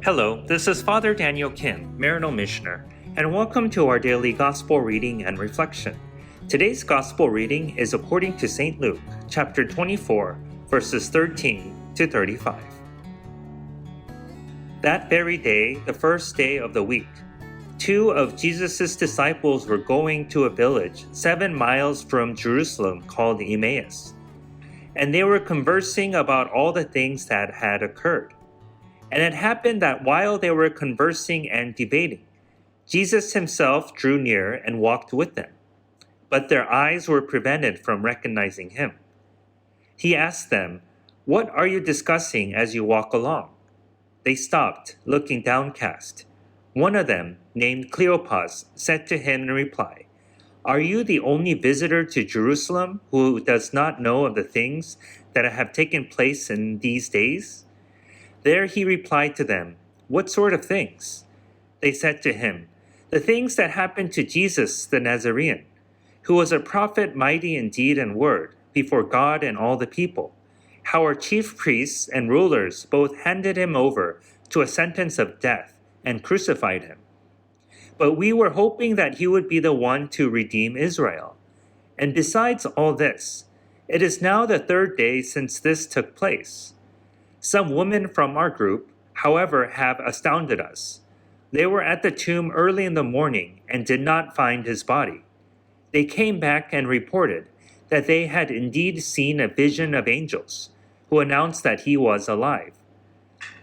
Hello, this is Father Daniel Kim, Maryknoll Missioner, and welcome to our daily Gospel reading and reflection. Today's Gospel reading is according to St. Luke, chapter 24, verses 13 to 35. That very day, the first day of the week, two of Jesus' disciples were going to a village 7 miles from Jerusalem called Emmaus, and they were conversing about all the things that had occurred. And it happened that while they were conversing and debating, Jesus himself drew near and walked with them, but their eyes were prevented from recognizing him. He asked them, "What are you discussing as you walk along?" They stopped, looking downcast. One of them, named Cleopas, said to him in reply, "Are you the only visitor to Jerusalem who does not know of the things that have taken place in these days?" There he replied to them, "What sort of things?" They said to him, "The things that happened to Jesus the Nazarene, who was a prophet mighty in deed and word before God and all the people, how our chief priests and rulers both handed him over to a sentence of death and crucified him. But we were hoping that he would be the one to redeem Israel. And besides all this, it is now the third day since this took place. Some women from our group, however, have astounded us. They were at the tomb early in the morning and did not find his body. They came back and reported that they had indeed seen a vision of angels, who announced that he was alive.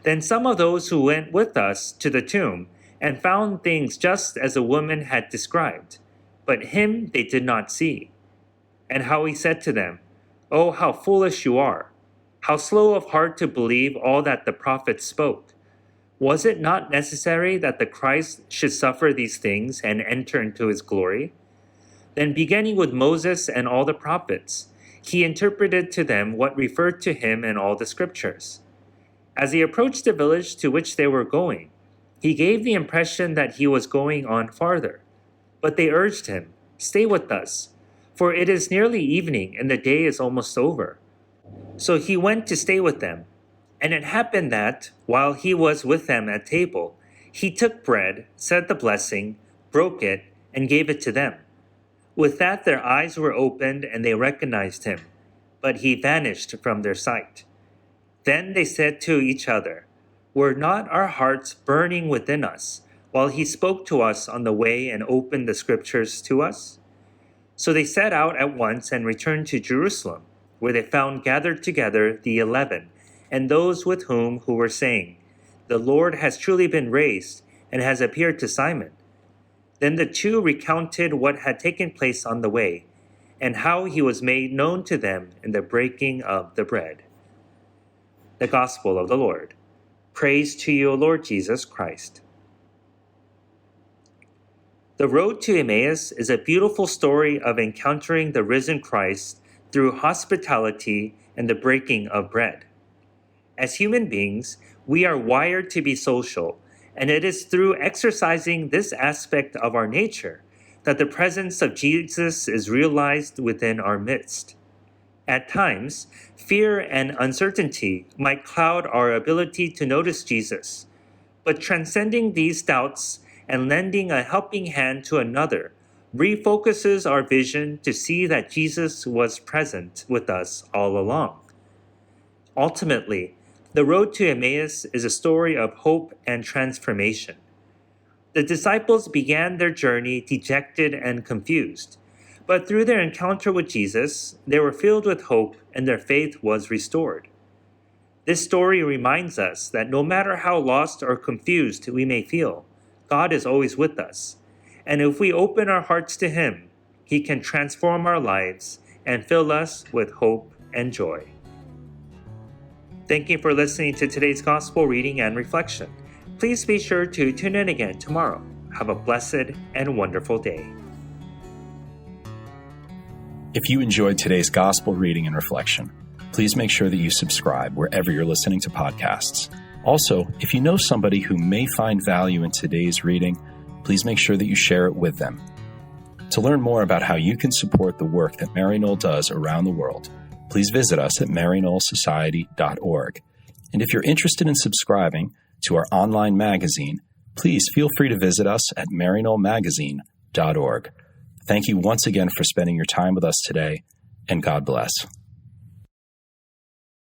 Then some of those who went with us to the tomb and found things just as the woman had described, but him they did not see." And how he said to them, "Oh, how foolish you are! How slow of heart to believe all that the prophets spoke! Was it not necessary that the Christ should suffer these things and enter into his glory?" Then beginning with Moses and all the prophets, he interpreted to them what referred to him in all the scriptures. As he approached the village to which they were going, he gave the impression that he was going on farther. But they urged him, "Stay with us, for it is nearly evening and the day is almost over." So he went to stay with them. And it happened that, while he was with them at table, he took bread, said the blessing, broke it, and gave it to them. With that their eyes were opened and they recognized him, but he vanished from their sight. Then they said to each other, "Were not our hearts burning within us while he spoke to us on the way and opened the scriptures to us?" So they set out at once and returned to Jerusalem, where they found gathered together the 11 and those with whom who were saying, "The Lord has truly been raised and has appeared to Simon." Then the two recounted what had taken place on the way and how he was made known to them in the breaking of the bread. The Gospel of the Lord. Praise to you, O Lord Jesus Christ. The road to Emmaus is a beautiful story of encountering the risen Christ through hospitality and the breaking of bread. As human beings, we are wired to be social, and it is through exercising this aspect of our nature that the presence of Jesus is realized within our midst. At times, fear and uncertainty might cloud our ability to notice Jesus, but transcending these doubts and lending a helping hand to another refocuses our vision to see that Jesus was present with us all along. Ultimately, the road to Emmaus is a story of hope and transformation. The disciples began their journey dejected and confused, but through their encounter with Jesus, they were filled with hope and their faith was restored. This story reminds us that no matter how lost or confused we may feel, God is always with us. And if we open our hearts to him, he can transform our lives and fill us with hope and joy. Thank you for listening to today's Gospel reading and reflection. Please be sure to tune in again tomorrow. Have a blessed and wonderful day. If you enjoyed today's Gospel reading and reflection, please make sure that you subscribe wherever you're listening to podcasts. Also, if you know somebody who may find value in today's reading, please make sure that you share it with them. To learn more about how you can support the work that Maryknoll does around the world, please visit us at maryknollsociety.org. And if you're interested in subscribing to our online magazine, please feel free to visit us at maryknollmagazine.org. Thank you once again for spending your time with us today, and God bless.